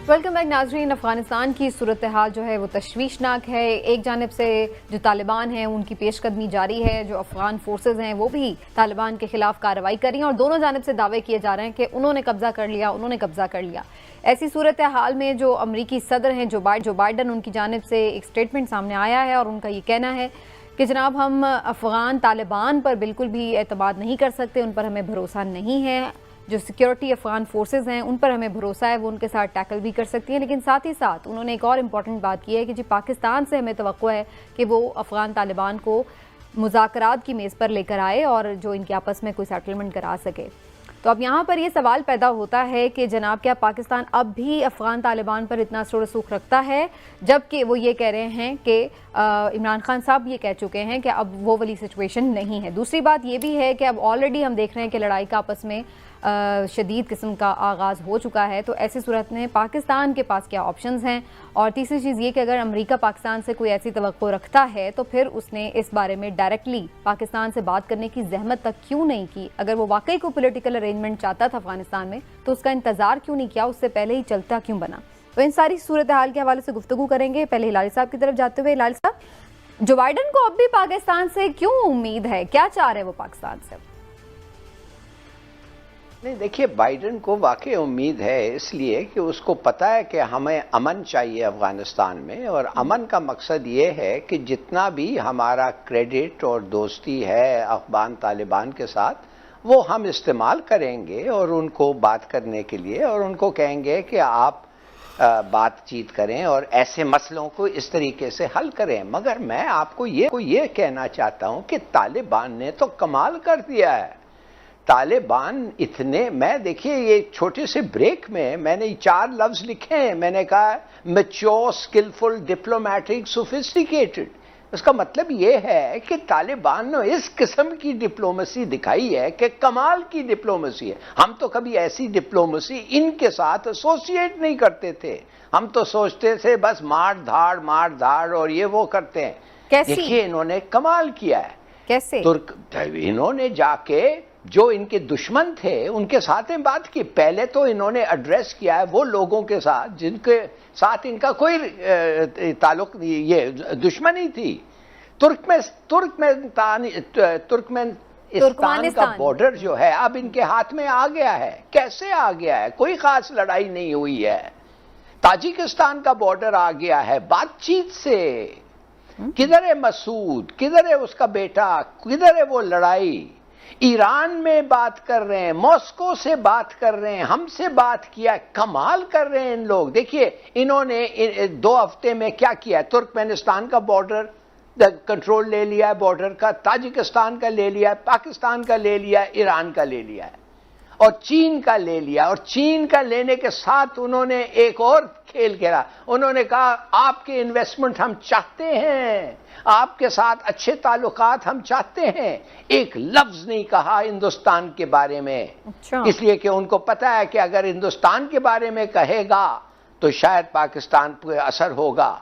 Welcome back नाजरीन। अफगानिस्तान की सूरत हाल जो है वो तशवीशनाक है। एक जानिब से जो तालिबान हैं उनकी पेशकदमी जारी है, जो अफगान फोर्सेज हैं वो भी तालिबान के खिलाफ कार्रवाई कर रही हैं और दोनों जानिब से दावे किए जा रहे हैं कि उन्होंने कब्जा कर लिया, उन्होंने कब्जा कर लिया। ऐसी सूरत हाल में जो अमरीकी सदर हैं जो बाइडन, उनकी जानिब से एक स्टेटमेंट सामने आया है और उनका ये कहना है कि जनाब हम अफगान तालिबान पर बिल्कुल भी एतमाद नहीं कर सकते, उन पर हमें भरोसा नहीं है। जो सिक्योरिटी अफगान फोर्सेज हैं उन पर हमें भरोसा है, वो उनके साथ टैकल भी कर सकती हैं। लेकिन साथ ही साथ उन्होंने एक और इम्पॉर्टेंट बात की है कि जी पाकिस्तान से हमें तवक्को है कि वो अफगान तालिबान को मुज़ाकरात की मेज़ पर लेकर आए और जो इनके आपस में कोई सेटलमेंट करा सके। तो अब यहाँ पर ये सवाल पैदा होता है कि जनाब क्या पाकिस्तान अब भी अफगान तालिबान पर इतना रसूख रखता है, जबकि वो ये कह रहे हैं कि इमरान खान साहब ये कह चुके हैं कि अब वो वाली सिचुएशन नहीं है। दूसरी बात ये भी है कि अब ऑलरेडी हम देख रहे हैं कि लड़ाई का आपस में शदीद किस्म का आगाज़ हो चुका है। तो ऐसी सूरत में पाकिस्तान के पास क्या ऑप्शंस हैं, और तीसरी चीज़ ये कि अगर अमेरिका पाकिस्तान से कोई ऐसी तवक्को रखता है तो फिर उसने इस बारे में डायरेक्टली पाकिस्तान से बात करने की जहमत तक क्यों नहीं की। अगर वो वाकई को पॉलिटिकल अरेंजमेंट चाहता था अफगानिस्तान में तो उसका इंतज़ार क्यों नहीं किया, उससे पहले ही चलता क्यों बना। तो इन सारी सूरत हाल के हवाले से गुफ्तगू करेंगे। पहले हिलाली साहब की तरफ जाते हुए, हिलाली साहब, जो बाइडन को अब भी पाकिस्तान से क्यों उम्मीद है, क्या चाह रहे हैं वो पाकिस्तान से? नहीं, देखिए, बाइडन को वाकई उम्मीद है इसलिए कि उसको पता है कि हमें अमन चाहिए अफगानिस्तान में, और अमन का मकसद ये है कि जितना भी हमारा क्रेडिट और दोस्ती है अफगान तालिबान के साथ वो हम इस्तेमाल करेंगे और उनको बात करने के लिए, और उनको कहेंगे कि आप बातचीत करें और ऐसे मसलों को इस तरीके से हल करें। मगर मैं आपको ये कहना चाहता हूं कि तालिबान ने तो कमाल कर दिया है। तालिबान मैं देखिए, ये छोटे से ब्रेक में मैंने 4 लफ्ज लिखे हैं। मैंने कहा मैच्योर, स्किलफुल, डिप्लोमेटिक, सोफिस्टिकेटेड। उसका मतलब ये है कि तालिबान ने इस किस्म की डिप्लोमेसी दिखाई है कि कमाल की डिप्लोमेसी है। हम तो कभी ऐसी डिप्लोमेसी इनके साथ एसोसिएट नहीं करते थे। हम तो सोचते थे बस मार धाड़ और ये वो करते हैं। देखिए इन्होंने कमाल किया है। कैसे? इन्होंने जाके जो इनके दुश्मन थे उनके साथ में बात की। पहले तो इन्होंने एड्रेस किया है वो लोगों के साथ जिनके साथ इनका कोई ताल्लुक, ये दुश्मनी थी। तुर्कमेनिस्तान का बॉर्डर जो है अब इनके हाथ में आ गया है। कैसे आ गया है? कोई खास लड़ाई नहीं हुई है। ताजिकिस्तान का बॉर्डर आ गया है बातचीत से। किधर है मसूद, किधर है उसका बेटा, किधर है वो लड़ाई? ईरान में बात कर रहे हैं, मॉस्को से बात कर रहे हैं, हमसे बात किया। कमाल कर रहे हैं इन लोग। देखिए इन्होंने 2 हफ्ते में क्या किया। तुर्कमेनिस्तान का बॉर्डर कंट्रोल ले लिया है, बॉर्डर का, ताजिकिस्तान का ले लिया है, पाकिस्तान का ले लिया है, ईरान का ले लिया है और चीन का ले लिया। और चीन का लेने के साथ उन्होंने एक और खेल खेला। उन्होंने कहा आपके इन्वेस्टमेंट हम चाहते हैं, आपके साथ अच्छे ताल्लुकात हम चाहते हैं। एक लफ्ज नहीं कहा हिंदुस्तान के बारे में। अच्छा। इसलिए कि उनको पता है कि अगर हिंदुस्तान के बारे में कहेगा तो शायद पाकिस्तान पर असर होगा।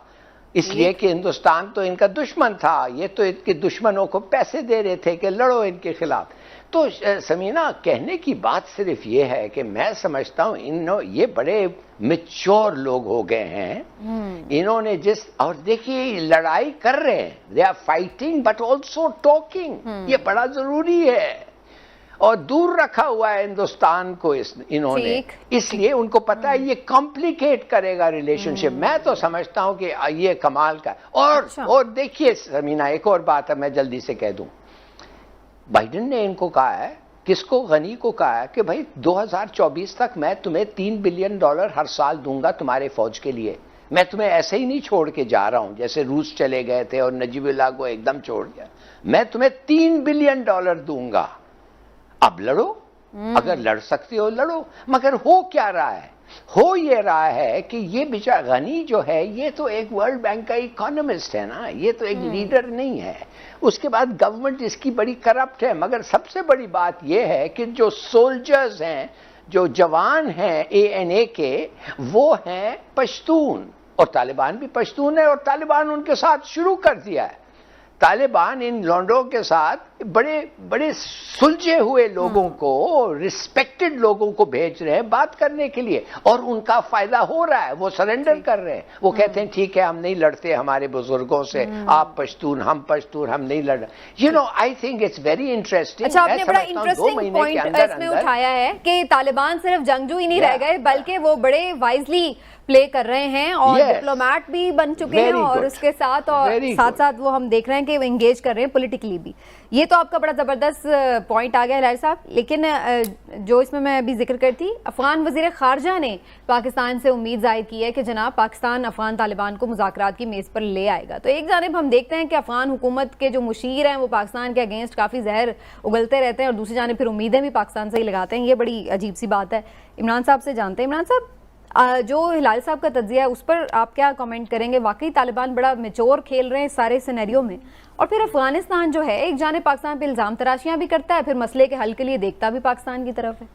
इसलिए कि हिंदुस्तान तो इनका दुश्मन था, ये तो इनके दुश्मनों को पैसे दे रहे थे कि लड़ो इनके खिलाफ। तो समीना, कहने की बात सिर्फ ये है कि मैं समझता हूं ये बड़े मैच्योर लोग हो गए हैं। इन्होंने और देखिए लड़ाई कर रहे हैं, they are fighting but also talking. ये बड़ा जरूरी है। और दूर रखा हुआ है हिंदुस्तान को इन्होंने, इसलिए उनको पता है ये कॉम्प्लिकेट करेगा रिलेशनशिप। मैं तो समझता हूं कि ये कमाल का। और देखिए समीना, एक और बात है मैं जल्दी से कह दूं। बाइडन ने इनको कहा है, किसको, गनी को कहा है कि भाई 2024 तक मैं तुम्हें $3 बिलियन हर साल दूंगा तुम्हारे फौज के लिए। मैं तुम्हें ऐसे ही नहीं छोड़ के जा रहा हूं जैसे रूस चले गए थे और नजीबुल्लाह को एकदम छोड़ दिया। मैं तुम्हें $3 बिलियन दूंगा। अब लड़ो, अगर लड़ सकते हो लड़ो। मगर हो क्या रहा है? हो ये रहा है कि ये बेचारा गनी जो है ये तो एक वर्ल्ड बैंक का इकोनॉमिस्ट है ना, ये तो एक लीडर नहीं है। उसके बाद गवर्नमेंट इसकी बड़ी करप्ट है। मगर सबसे बड़ी बात ये है कि जो सोल्जर्स हैं, जो जवान हैं ANA के, वो हैं पश्तून, और तालिबान भी पश्तून है, और तालिबान उनके साथ शुरू कर दिया है। तालिबान इन लौंडों के साथ बड़े बड़े सुलझे हुए लोगों को, रिस्पेक्टेड लोगों को भेज रहे हैं बात करने के लिए, और उनका फायदा हो रहा है। वो सरेंडर कर रहे हैं, वो कहते हैं ठीक है हम नहीं लड़ते हमारे बुजुर्गों से, आप पश्तून हम पश्तून, हम नहीं लड़। You know, I think it's very interesting. अच्छा, आपने बड़ा इंटरेस्टिंग पॉइंट इसमें उठाया है कि तालिबान सिर्फ जंगजू ही नहीं रह गए, बल्कि वो बड़े वाइजली प्ले कर रहे हैं और डिप्लोमेट भी बन चुके हैं, और उसके साथ और साथ वो हम देख रहे हैं कि वो एंगेज कर रहे हैं पॉलिटिकली भी। ये तो आपका बड़ा ज़बरदस्त पॉइंट आ गया हिलाल साहब। लेकिन जो इसमें मैं अभी जिक्र करती, अफगान वज़ीर ख़ारजा ने पाकिस्तान से उम्मीद जाहिर की है कि जनाब पाकिस्तान अफगान तालिबान को मुज़ाकरात की मेज़ पर ले आएगा। तो एक जानिब हम देखते हैं कि अफगान हुकूमत के जो मुशीर हैं वो पाकिस्तान के अगेंस्ट काफ़ी जहर उगलते रहते हैं, और दूसरी जानिब फिर उम्मीदें भी पाकिस्तान से ही लगाते हैं। ये बड़ी अजीब सी बात है। इमरान साहब से जानते हैं। इमरान साहब, जो हिलाल साहब का तज्जिया है उस पर आप क्या कमेंट करेंगे? वाकई तालिबान बड़ा मैच्योर खेल रहे हैं सारे सिनेरियो में, और फिर अफगानिस्तान जो है एक जाने पाकिस्तान पे इल्ज़ाम तराशियां भी करता है, फिर मसले के हल के लिए देखता भी पाकिस्तान की तरफ है।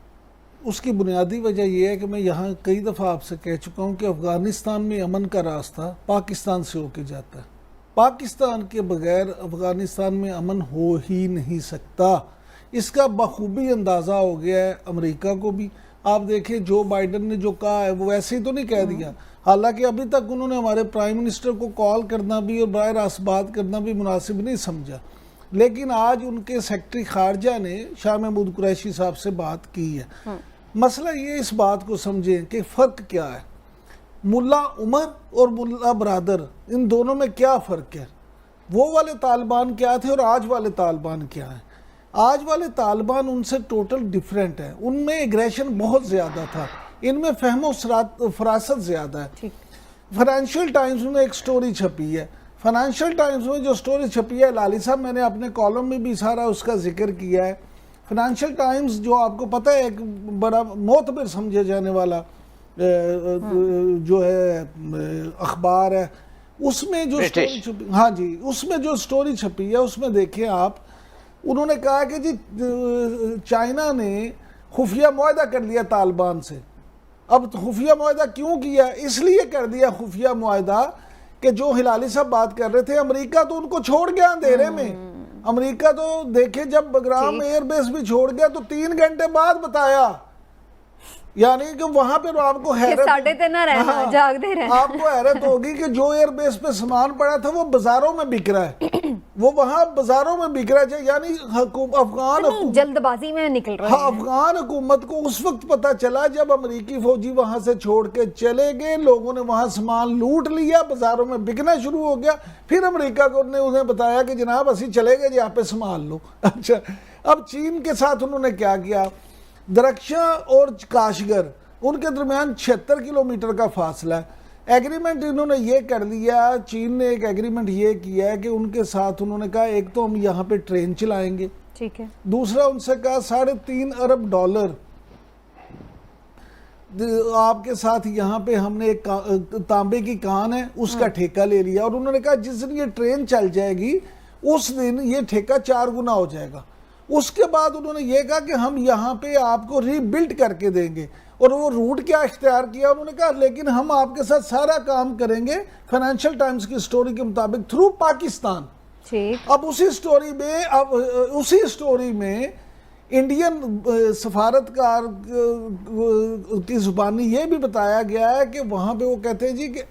उसकी बुनियादी वजह यह है कि मैं यहाँ कई दफ़ा आपसे कह चुका हूँ कि अफगानिस्तान में अमन का रास्ता पाकिस्तान से होके जाता है। पाकिस्तान के बगैर अफगानिस्तान में अमन हो ही नहीं सकता। इसका बखूबी अंदाज़ा हो गया है अमेरिका को भी। आप देखें जो बाइडन ने जो कहा है वो वैसे ही तो नहीं कह दिया, हालांकि अभी तक उन्होंने हमारे प्राइम मिनिस्टर को कॉल करना भी और बाहर रास्त बात करना भी मुनासिब नहीं समझा। लेकिन आज उनके सेक्रेटरी खारजा ने शाह महमूद कुरैशी साहब से बात की है। मसला ये इस बात को समझें कि फ़र्क क्या है, मुल्ला उमर और मुल्ला बरादर, इन दोनों में क्या फ़र्क है। वो वाले तालिबान क्या थे और आज वाले तालिबान क्या हैं। आज वाले तालिबान उनसे टोटल डिफरेंट है। उनमें एग्रेशन बहुत ज़्यादा था, इनमें फहमो फरासत ज़्यादा है। फाइनेंशियल टाइम्स में एक स्टोरी छपी है, फाइनेंशियल टाइम्स में जो स्टोरी छपी है लाली साहब, मैंने अपने कॉलम में भी सारा उसका जिक्र किया है। फाइनेंशियल टाइम्स जो आपको पता है एक बड़ा मोतबर समझे जाने वाला जो है अखबार है, उसमें जो स्टोरी छपी, हाँ जी, उसमें जो स्टोरी छपी है उसमें देखें आप, उन्होंने कहा कि जी चाइना ने खुफिया मुआहदा कर लिया तालिबान से। अब खुफिया मुआहदा क्यों किया? इसलिए कर दिया खुफिया मुआहदा कि जो हिलाली साहब बात कर रहे थे, अमेरिका तो उनको छोड़ गया अंधेरे में। अमेरिका तो देखे जब बगराम एयरबेस भी छोड़ गया तो 3 घंटे बाद बताया, यानी कि वहां पे आपको हैरत, हाँ, जागते रहना। आपको हैरत होगी कि जो एयरबेस पे सामान पड़ा था वो बाजारों में बिक रहा है, वो वहां बाजारों में बिक रहा है। यानी अफगान जल्दबाजी में निकल रहा है। हाँ, अफगान हुकूमत को उस वक्त पता चला जब अमेरिकी फौजी वहां से छोड़ के चले गए, लोगों ने वहां सामान लूट लिया, बाजारों में बिकना शुरू हो गया। फिर अमेरिका को ने उन्हें बताया कि जनाब असी चले गए, यहाँ पे संभाल लो। अच्छा, अब चीन के साथ उन्होंने क्या किया, दरख्शा और काशगर उनके दरमियान 76 किलोमीटर का फासला है। एग्रीमेंट इन्होंने ये कर लिया, चीन ने एक एग्रीमेंट ये किया है कि उनके साथ उन्होंने कहा एक तो हम यहाँ पे ट्रेन चलाएंगे, ठीक है, दूसरा उनसे कहा $3.5 अरब आपके साथ यहाँ पे हमने एक तांबे की कान है उसका ठेका ले लिया, और उन्होंने कहा जिस दिन ये ट्रेन चल जाएगी उस दिन ये ठेका 4 गुना हो जाएगा। उसके बाद उन्होंने ये कहा कि हम यहाँ पे आपको रीबिल्ड करके देंगे, और वो रूट क्या इख्तियार किया, उन्होंने कहा लेकिन हम आपके साथ सारा काम करेंगे फाइनेंशियल टाइम्स की स्टोरी के मुताबिक थ्रू पाकिस्तान। अब उसी स्टोरी में इंडियन सफारतकार की जुबानी ये भी बताया गया है कि वहाँ पे वो कहते हैं जी कि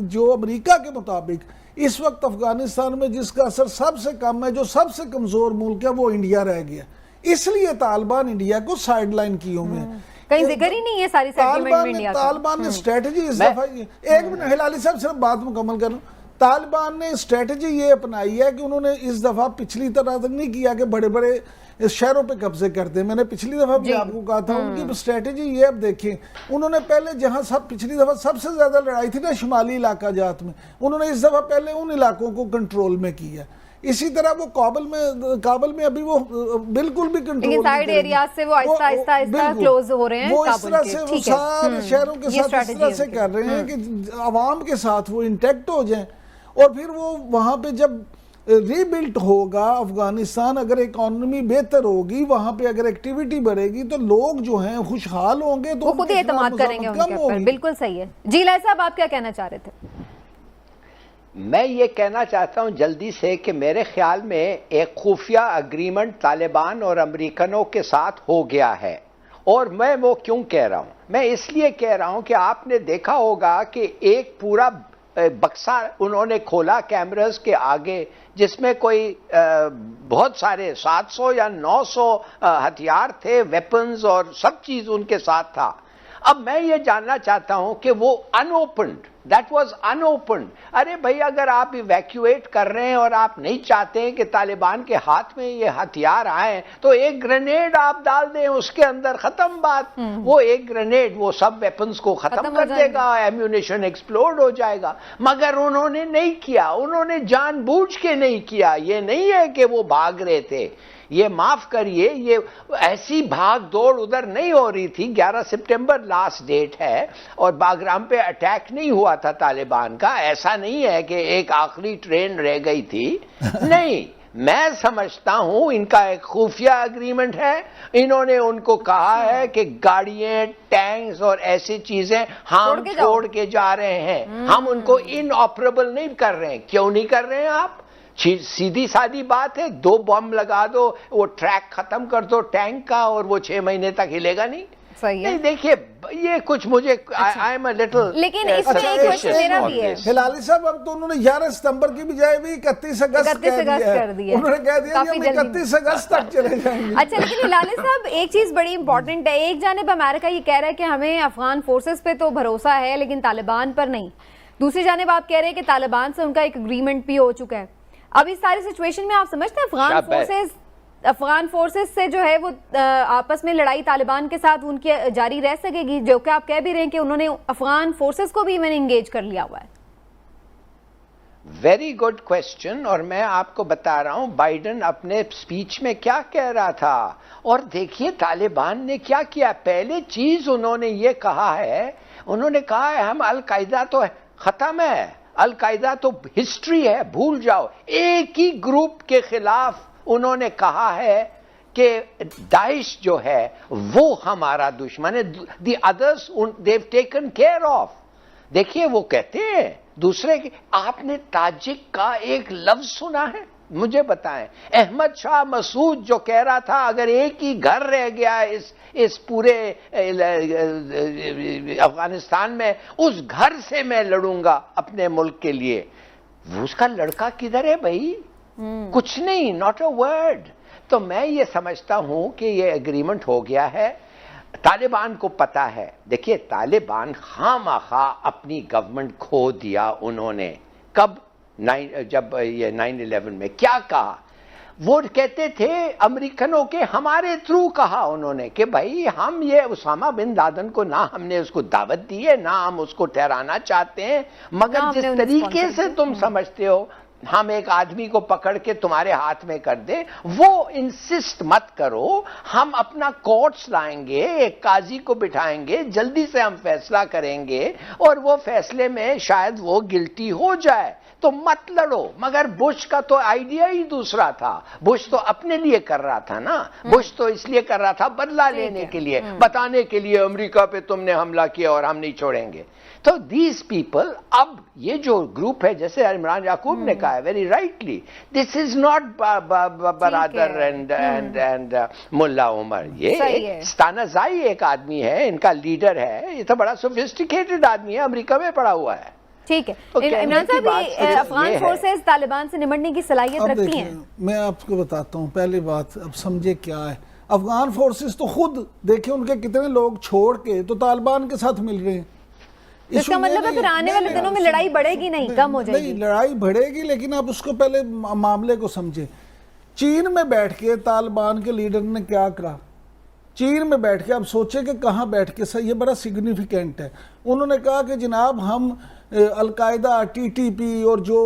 जो अमेरिका के मुताबिक इस वक्त अफगानिस्तान में जिसका असर सबसे कम है, जो सबसे कमजोर मुल्क है, वो इंडिया रह गया, इसलिए तालिबान इंडिया को साइडलाइन किए हुए हैं। कहीं जिक्र ही नहीं है सारी तालिबान ने स्ट्रेटजी इस दफा, एक मिनट हिलाली साहब सिर्फ बात मुकम्मल करूं, तालिबान ने स्ट्रेटजी ये अपनाई है कि उन्होंने इस दफा पिछली तरह तक नहीं किया कि बड़े बड़े शहरों पे कब्जे करते हैं। मैंने पिछली दफा भी आपको कहा था उनकी स्ट्रेटजी ये, अब देखें उन्होंने पहले जहां पिछली दफा सबसे ज्यादा लड़ाई थी ना शिमाली इलाका जात में, उन्होंने इस दफा पहले उन इलाकों को कंट्रोल में किया। इसी तरह वो काबल में अभी वो बिल्कुल भी कंट्रोल साइड एरिया से वो आहिस्ता क्लोज हो रहे हैं, वो इस तरह से वो सारे शहरों के साथ इस तरह से कर रहे हैं कि आवाम के साथ वो इंटैक्ट हो जाएं, और फिर वो वहां पे जब रीबिल्ट होगा अफगानिस्तान, अगर इकोनॉमी बेहतर होगी, वहां पे अगर एक्टिविटी बढ़ेगी तो लोग जो हैं खुशहाल होंगे, तो वो खुद ही एतमाद करेंगे उनके ऊपर। बिल्कुल सही है जी। लाल साहब आप क्या कहना चाह रहे थे? मैं ये कहना चाहता हूं जल्दी से कि मेरे ख्याल में एक खुफिया एग्रीमेंट तालिबान और अमेरिकनों के साथ हो गया है। और मैं वो क्यों कह रहा हूं? मैं इसलिए कह रहा हूं कि आपने देखा होगा कि एक पूरा बक्सा उन्होंने खोला कैमरास के आगे, जिसमें कोई बहुत सारे 700 या 900 हथियार थे, वेपन्स और सब चीज उनके साथ था। अब मैं ये जानना चाहता हूं कि वो अनओपन्ड, दैट वाज अनओपन्ड। अरे भाई, अगर आप इवैक्यूएट कर रहे हैं और आप नहीं चाहते हैं कि तालिबान के हाथ में ये हथियार आए, तो एक ग्रेनेड आप डाल दें उसके अंदर, खत्म बात। वो एक ग्रेनेड वो सब वेपन्स को खत्म कर देगा, एम्यूनिशन एक्सप्लोड हो जाएगा। मगर उन्होंने नहीं किया, उन्होंने जानबूझ के नहीं किया। ये नहीं है कि वो भाग रहे थे, ये माफ करिए, ये ऐसी भाग दौड़ उधर नहीं हो रही थी। 11 सितंबर लास्ट डेट है और बागराम पे अटैक नहीं हुआ था तालिबान का। ऐसा नहीं है कि एक आखिरी ट्रेन रह गई थी नहीं, मैं समझता हूं इनका एक खुफिया एग्रीमेंट है। इन्होंने उनको कहा है कि गाड़ियां, टैंक्स और ऐसी चीजें हम छोड़ के जा रहे हैं, हम उनको इनऑपरेबल नहीं कर रहे हैं। क्यों नहीं कर रहे हैं आप? सीधी सादी बात है, 2 बम लगा दो, वो ट्रैक खत्म कर दो टैंक का, और वो 6 महीने तक हिलेगा नहीं। सही है। नहीं, देखिए ये कुछ मुझे आई एम अ लिटिल, लेकिन इसमें एक क्वेश्चन मेरा भी है। हिलाली साहब, अब तो उन्होंने 11 सितंबर की बजाय भी 31 अगस्त कर दिया। उन्होंने कह दिया कि हम 31 अगस्त तक चले जाएंगे। अच्छा, लेकिन हिलाली साहब एक चीज बड़ी इंपॉर्टेंट है। एक जानिब अमेरिका ये कह रहा है कि हमें अफगान फोर्सेस पे तो भरोसा है लेकिन तालिबान पर नहीं। दूसरी जानिब आप कह रहे हैं कि तालिबान से उनका एक एग्रीमेंट भी हो चुका है। अब इस सारी सिचुएशन में आप समझते हैं अफगान फोर्सेस से जो है वो आपस में लड़ाई तालिबान के साथ उनकी जारी रह सकेगी, जो कि आप कह भी रहे हैं कि उन्होंने अफगान फोर्सेस को भी मैंने एंगेज कर लिया हुआ है? Very good question. और मैं आपको बता रहा हूं बाइडेन अपने स्पीच में क्या कह रहा था, और देखिए तालिबान ने क्या किया। पहले चीज उन्होंने ये कहा है, उन्होंने कहा है हम अल-कायदा तो खत्म है, अल-कायदा तो हिस्ट्री है, भूल जाओ। एक ही ग्रुप के खिलाफ उन्होंने कहा है कि दाइश जो है वो हमारा दुश्मन है, the others they've taken care of. देखिए वो कहते हैं दूसरे के, आपने ताजिक का एक लफ्ज सुना है? मुझे बताएं। अहमद शाह मसूद जो कह रहा था अगर एक ही घर रह गया इस पूरे अफगानिस्तान में, उस घर से मैं लड़ूंगा अपने मुल्क के लिए। वो उसका लड़का किधर है भाई? कुछ नहीं, नॉट अ वर्ड। तो मैं ये समझता हूं कि ये एग्रीमेंट हो गया है। तालिबान को पता है, देखिए तालिबान खामखा अपनी गवर्नमेंट खो दिया उन्होंने। कब? जब ये 9/11 में क्या कहा? वो कहते थे अमेरिकनों के, हमारे थ्रू कहा उन्होंने कि भाई हम ये उसामा बिन लादेन को, ना हमने उसको दावत दी है, ना हम उसको ठहराना चाहते हैं, मगर जिस तरीके से तुम समझते हो हम एक आदमी को पकड़ के तुम्हारे हाथ में कर दे, वो इंसिस्ट मत करो। हम अपना कोर्ट्स लाएंगे, एक काजी को बिठाएंगे, जल्दी से हम फैसला करेंगे और वो फैसले में शायद वो गिल्टी हो जाए, तो मत लड़ो। मगर बुश का तो आइडिया ही दूसरा था। बुश तो अपने लिए कर रहा था ना, बुश तो इसलिए कर रहा था बदला लेने के लिए, बताने के लिए अमेरिका पे तुमने हमला किया और हम नहीं छोड़ेंगे। तो दीज पीपल, अब ये जो ग्रुप है, जैसे इमरान याकूब ने कहा है very rightly, this is not Baradar and Mullah Omar. ये स्तानाज़ाई एक आदमी है, इनका लीडर है, ये तो बड़ा सोफिस्टिकेटेड आदमी है, अमेरिका में पड़ा हुआ है। ठीक है। तो इमरान साहब, अफगान फोर्सेस तालिबान से निपटने की सलाहियत रखती हैं? मैं आपको बताता हूँ। पहली बात, अब समझे क्या है, अफगान फोर्सेस तो खुद देखिए उनके कितने लोग छोड़ के तो तालिबान के साथ मिल रहे हैं। इसका मतलब है फिर आने वाले दिनों में लड़ाई बढ़ेगी नहीं, कम हो जाएगी? नहीं, लड़ाई बढ़ेगी, लेकिन आप उसको पहले मामले को समझे। चीन में बैठ के तालिबान के लीडर ने क्या कहा? चीन में बैठ के, आप सोचे कि कहाँ बैठ के, सर ये बड़ा सिग्निफिकेंट है। उन्होंने कहा कि जनाब हम अल-कायदा, टीटीपी और जो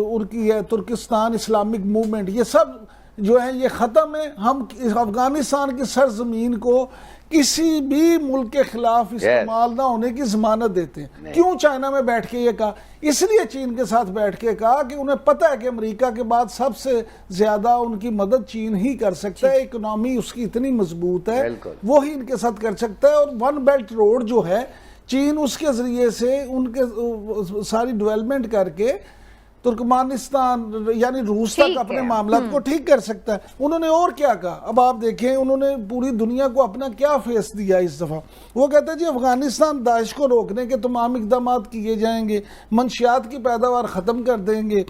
उनकी है तुर्किस्तान इस्लामिक मूवमेंट, ये सब जो है ये ख़त्म है। हम अफगानिस्तान की सरजमीन को किसी भी मुल्क के खिलाफ इस्तेमाल ना होने की जमानत देते हैं। क्यों चाइना में बैठ के ये कहा? इसलिए चीन के साथ बैठ के कहा कि उन्हें पता है कि अमेरिका के बाद सबसे ज्यादा उनकी मदद चीन ही कर सकता है, इकोनॉमी उसकी इतनी मजबूत है, वो ही इनके साथ कर सकता है। और वन बेल्ट रोड जो है, चीन उसके जरिए से उनके सारी डेवलपमेंट करके तुर्कमानिस्तान यानी रूस तक अपने मामला को ठीक कर सकता है। उन्होंने और क्या कहा, अब आप देखें उन्होंने पूरी दुनिया को अपना क्या फेस दिया इस दफा। वो कहते हैं जी अफगानिस्तान दाइश को रोकने के तमाम इकदाम किए जाएंगे, मंशियात की पैदावार ख़त्म कर देंगे,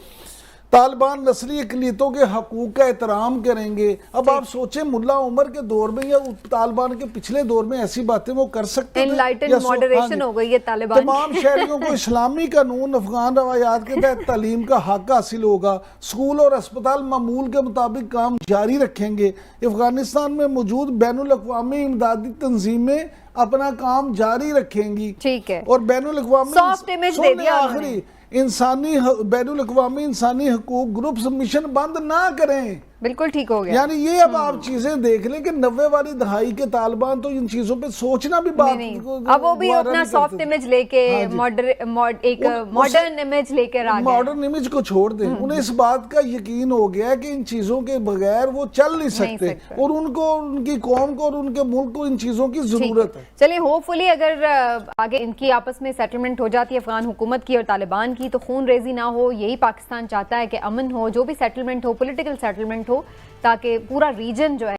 तालिबान नस्ली अक़लियतों के हकूक़ का एहतराम करेंगे। अब आप सोचें मुल्ला उमर के दौर में या तालिबान के पिछले दौर में ऐसी बातें वो कर सकते थे? मॉडरेशन हो गई है तालिबान। तमाम शहरियों को इस्लामी कानून अफगान रवायात के तहत तालीम का हक हासिल होगा, स्कूल और अस्पताल मामूल के मुताबिक काम जारी रखेंगे, अफगानिस्तान में मौजूद बैनुल अक़वामी इमदादी तंजीमें अपना काम जारी रखेंगी। ठीक है, और बैनुल अक़वामी सॉफ्ट इमेज दे दिया आखिरी इंसानी बैनुल अक़वामी इंसानी हकूक ग्रुप्स मिशन बंद ना करें। बिल्कुल ठीक हो गया। यानी ये अब आप चीजें देख लें कि 90 वाली दहाई के तालिबान तो इन चीजों पे सोचना भी बात नहीं। अब वो भी अपना सॉफ्ट इमेज लेके एक मॉडर्न इमेज लेकर आ गए। मॉडर्न इमेज को छोड़ दें, उन्हें इस बात का यकीन हो गया कि इन चीजों के बगैर वो चल नहीं सकते और उनको, उनकी कौम को और उनके मुल्क को इन चीजों की जरूरत है। चलिए होपफुली अगर आगे इनकी आपस में सेटलमेंट हो जाती है अफगान हुकूमत की और तालिबान की, तो खून रेजी ना हो, यही पाकिस्तान चाहता है कि अमन हो, जो भी सेटलमेंट हो, पॉलिटिकल सेटलमेंट हो, ताकि पूरा रीजन जो है